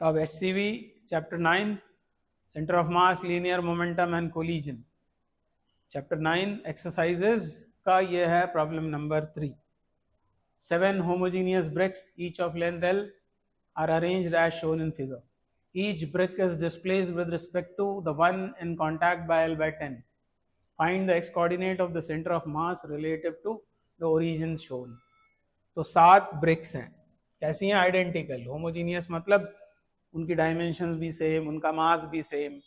तो अब HCV chapter 9 centre of mass, linear momentum and collision, chapter 9 exercises का ये है problem number 3. 7 homogeneous bricks each of length L are arranged as shown in figure. Each brick is displaced with respect to the one in contact by L by 10. Find the x coordinate of the center of mass relative to the origin shown. तो 7 BRICS हैं. कैसी हैं? Identical. Homogeneous मतलब उनकी dimensions भी same, उनका मास भी same,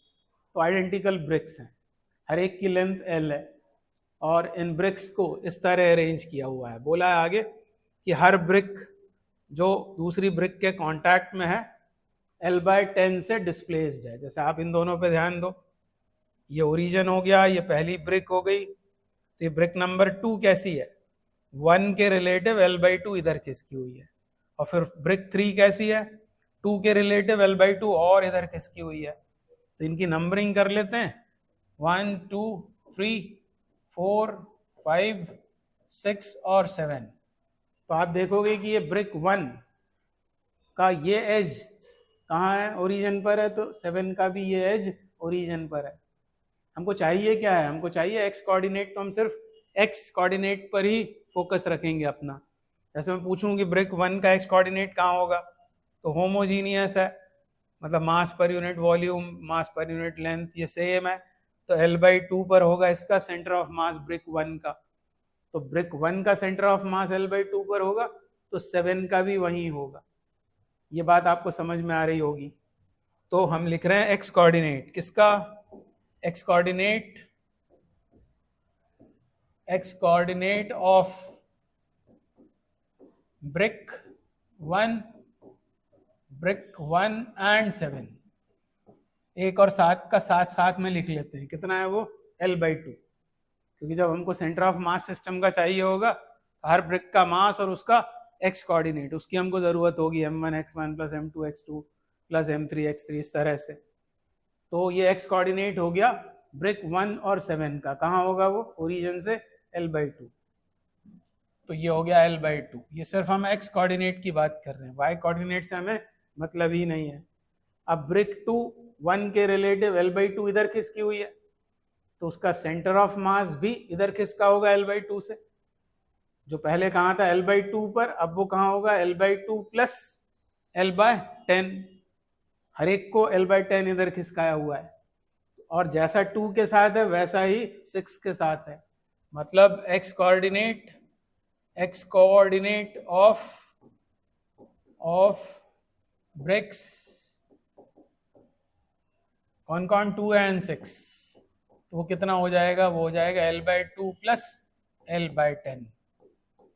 तो आइडेंटिकल ब्रिक्स हैं. हर एक की लेंथ L है और इन ब्रिक्स को इस तरह अरेंज किया हुआ है. बोला है आगे कि हर ब्रिक जो दूसरी ब्रिक के कांटेक्ट में है L by 10 से डिस्प्लेस्ड है. जैसे आप इन दोनों पे ध्यान दो, ये ओरिजिन हो गया, ये पहली ब्रिक हो गई, तो ये ब्रिक नंबर 2 कैसी है? 1 के रिलेटिव L by 2 इधर खिसकी हुई है. और फिर ब्रिक 3 कैसी है? 2 के रिलेटिव L by 2 और इधर खिसकी हुई है. तो इनकी नंबरिंग कर लेते हैं. 1 2 3 4 5 6 और 7. तो आप देखोगे कि ये ब्रिक 1 का ये एज कहाँ है? ओरिजिन पर है. तो 7 का भी ये एज ओरिजिन पर है. हमको चाहिए क्या है? हमको चाहिए एक्स कोऑर्डिनेट. तो हम सिर्फ एक्स कोऑर्डिनेट पर ही फोकस रखेंगे अपना. जैसे मैं पूछूं कि ब्रिक 1 का एक्स कोऑर्डिनेट कहाँ होगा, तो होमोजीनियस है, मतलब मास पर यूनिट वॉल्यूम, मास पर यूनिट लेंथ ये सेम है, तो L by 2 पर होगा इसका सेंटर ऑफ मास ब्रिक 1 का. तो ब्रिक 1 का centre of mass L by 2 पर होगा, तो 7 का भी वहीं होगा. ये बात आपको समझ में आ रही होगी. तो हम लिख रहे हैं एक्स कोऑर्डिनेट. किसका? X coordinate of brick 1 and 7. 1 और 7 का साथ में लिख लेते हैं. कितना है वो? L by 2. क्योंकि जब हमको सेंटर ऑफ मास सिस्टम का चाहिए होगा, हर ब्रिक का मास और उसका एक्स कोऑर्डिनेट, उसकी हमको जरूरत होगी. m1 x1 plus m2 x2 plus m3 x3 इस तरह से. तो ये एक्स कोऑर्डिनेट हो गया ब्रिक 1 और 7 का. कहाँ होगा वो? ओरिजिन से L by 2. तो ये हो गया L by 2. ये सिर्फ हम एक्स कोऑर्डिनेट की बात कर रहे हैं, वाई कोऑर्डिनेट से हमें मतलब ही नहीं है. अब ब्रिक 2 1 के रिलेटिव L by 2 इधर खिसकी हुई है, तो उसका सेंटर ऑफ मास भी इधर खिसका होगा L by 2 से. जो पहले कहाँ था? L by 2 पर, अब वो कहाँ होगा? L by 2 plus L by 10. हर एक को L by 10 इधर खिसकाया हुआ है. और जैसा 2 के साथ है वैसा ही 6 के साथ है. मतलब एक्स कोऑर्डिनेट ऑफ ब्रिक्स कौन 2 एंड 6, तो वो कितना हो जाएगा? वो हो जाएगा L by 2 plus L by 10.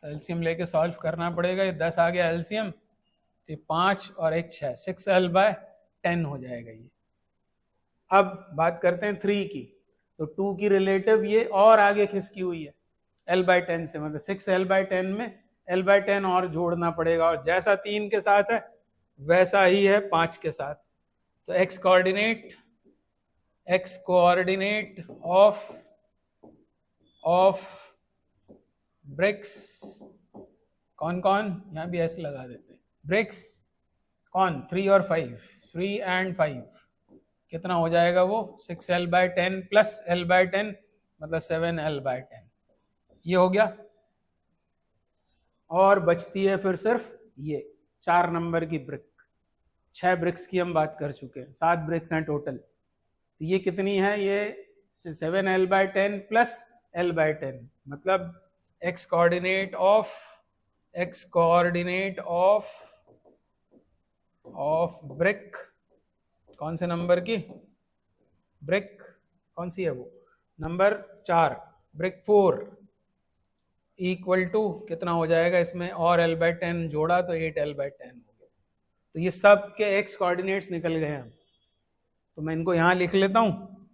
LCM लेके सॉल्व करना पड़ेगा. ये 10 आ गया एलसीएम, तो 5 और 1 6, 6 L by 10 हो जाएगा ये. अब बात करते हैं 3 की. तो 2 की रिलेटिव ये और आगे खिसकी हुई है L by 10 से, मतलब 6 L by 10 में L by 10 और जोड़ना पड़ेगा. और जैसा 3 के साथ है वैसा ही है 5 के साथ. तो एक्स कोऑर्डिनेट ऑफ ब्रिक्स कौन, यहाँ भी ऐसे लगा देते हैं. ब्रिक्स कौन? 3 और 5, 3 एंड 5. कितना हो जाएगा वो? 6 L by 10 plus L by 10, मतलब 7 L by 10. ये हो गया. और बचती है फिर सिर्फ ये 4 नंबर की ब्रिक. 6 ब्रिक्स की हम बात कर चुके हैं, 7 ब्रिक्स हैं टोटल. तो ये कितनी है? ये 7 L by 10 plus L by 10, मतलब एक्स कोऑर्डिनेट ऑफ ब्रिक कौन से नंबर की? ब्रिक कौन सी है वो? नंबर 4, ब्रिक 4 इक्वल टू कितना हो जाएगा इसमें? और L by 10 जोड़ा तो 8 L by 10 हो गया. तो ये सब के एक्स कोऑर्डिनेट्स निकल गए हैं. तो मैं इनको यहाँ लिख लेता हूँ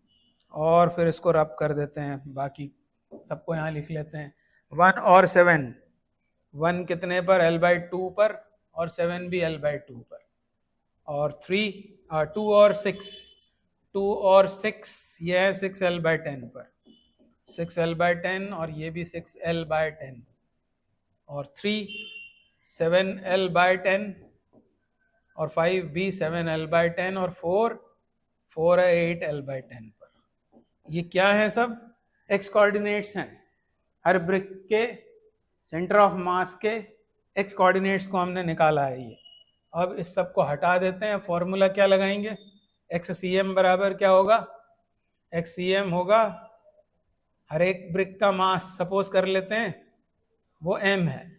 और फिर इसको रब कर देते हैं. बाकी सबको यहाँ लिख लेते हैं. 1 और 7, 1 कितने पर? L by 2 पर, और 7 भी L by 2 पर. और 2 और 6 ये है 6 L by 10 पर, 6 L by 10, और ये भी 6 L by 10, और 3 7 L by 10, और 5 भी 7l/10 और 4 है 8l/10 पर। ये क्या है? सब एक्स कोऑर्डिनेट्स हैं। हर ब्रिक के सेंटर ऑफ मास के एक्स कोऑर्डिनेट्स को हमने निकाला है ये। अब इस सब को हटा देते हैं, फॉर्मूला क्या लगाएंगे? XCM बराबर क्या होगा? XCM होगा हर एक ब्रिक का मास, सपोज कर लेते हैं वो m है,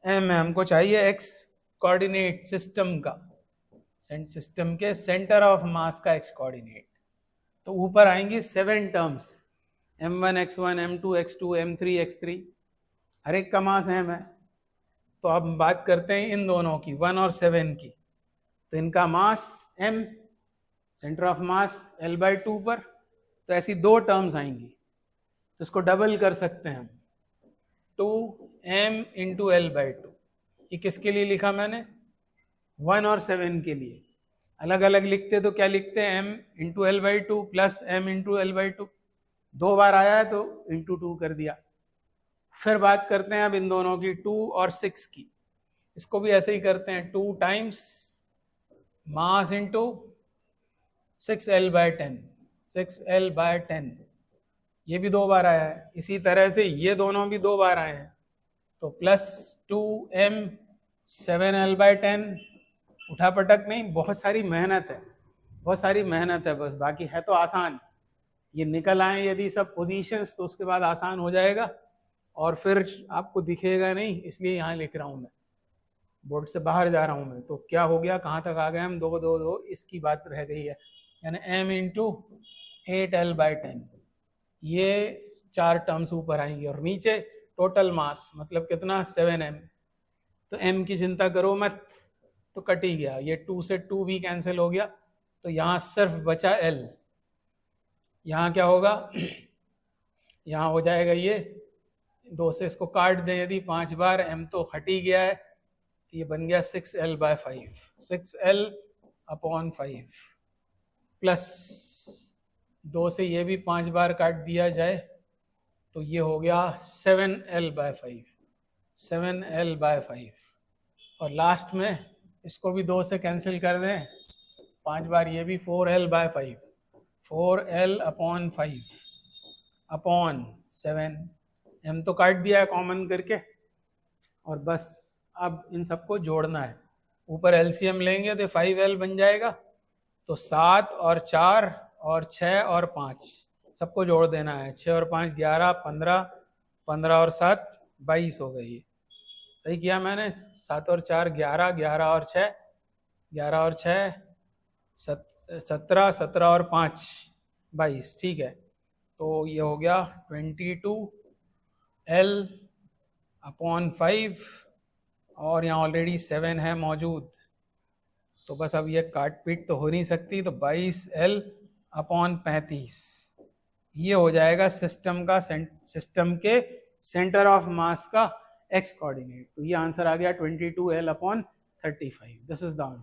हमको चाहिए x कोऑर्डिनेट सिस्टम का, सिस्टम के सेंटर ऑफ मास का x कोऑर्डिनेट। तो ऊपर आएंगी 7 terms, m1 x1 m2 x2 m3 x3, हर एक का मास m है। तो अब बात करते हैं इन दोनों की, 1 और 7 की। तो इनका मास m, centre of mass l/2 पर। तो ऐसी 2 टर्म्स आएंगी, तो इसको डबल कर सकते हैं हम, 2m × l/2। ये किसके लिए लिखा मैंने? 1 और 7 के लिए। अलग अलग लिखते तो क्या लिखते हैं? m × l/2 plus m × l/2। 2 बार आया है तो × 2 कर दिया। फिर बात करते हैं अब इन दोनों की, 2 और 6 की। इसको भी ऐसे ही करते हैं, 2 टाइम्स मास × 6l/10, 6l/10। ये भी 2 बार आया है। इसी तरह से ये दोनों भी 2 बार आए हैं, तो प्लस 2m 7l/10। उठा पटक नहीं, बहुत सारी मेहनत है, बहुत सारी मेहनत है बस, बाकी है तो आसान। ये निकल आए यदि सब पोजीशंस तो उसके बाद आसान हो जाएगा, और फिर आपको दिखेगा नहीं, इसलिए यहाँ लिख रहा हूँ मैं, बोर्ड से बाहर जा रहा हूँ मैं। तो क्या हो गया, कहाँ तक आ गए हम? 2 2 2, इसकी बात रह गई है, यानी m × 8l/10। ये 4 टर्म्स ऊपर आएंगी, और नीचे टोटल मास मतलब कितना? 7m। तो m की चिंता करो मत, तो कट ही गया, ये 2 से 2 भी कैंसिल हो गया, तो यहाँ सिर्फ बचा l। यहाँ क्या होगा? यहाँ हो जाएगा ये 2 से इसको काट दें यदि 5 बार, m तो हट ही गया है, तो ये बन गया 6l/5, 6l/5 प्लस 2 से ये भी 5 बार काट दिया जाए तो ये हो गया 7l/5, 7l/5। और लास्ट में इसको भी 2 से कैंसिल कर दें, 5 बार ये भी 4l/5, 4l/5 अपॉन 7। m तो काट दिया है कॉमन करके, और बस अब इन सबको जोड़ना है। ऊपर एलसीएम लेंगे तो 5l बन जाएगा, तो 7 और 4 और 6 और 5 सबको जोड़ देना है। 6 और 5 11, 15, 15 और 7 22 हो गई। सही किया मैंने? 7 और 4 11, 11 और 6 11 और 6 17, 17 और 5 22, ठीक है। तो ये हो गया 22l/5, और यहाँ ऑलरेडी 7 है मौजूद, तो बस अब ये काट पीट तो हो नहीं सकती, तो 22l/35 ये हो जाएगा सिस्टम के सेंटर ऑफ मास का एक्स कोऑर्डिनेट। तो ये आंसर आ गया 22l/35। This is the answer.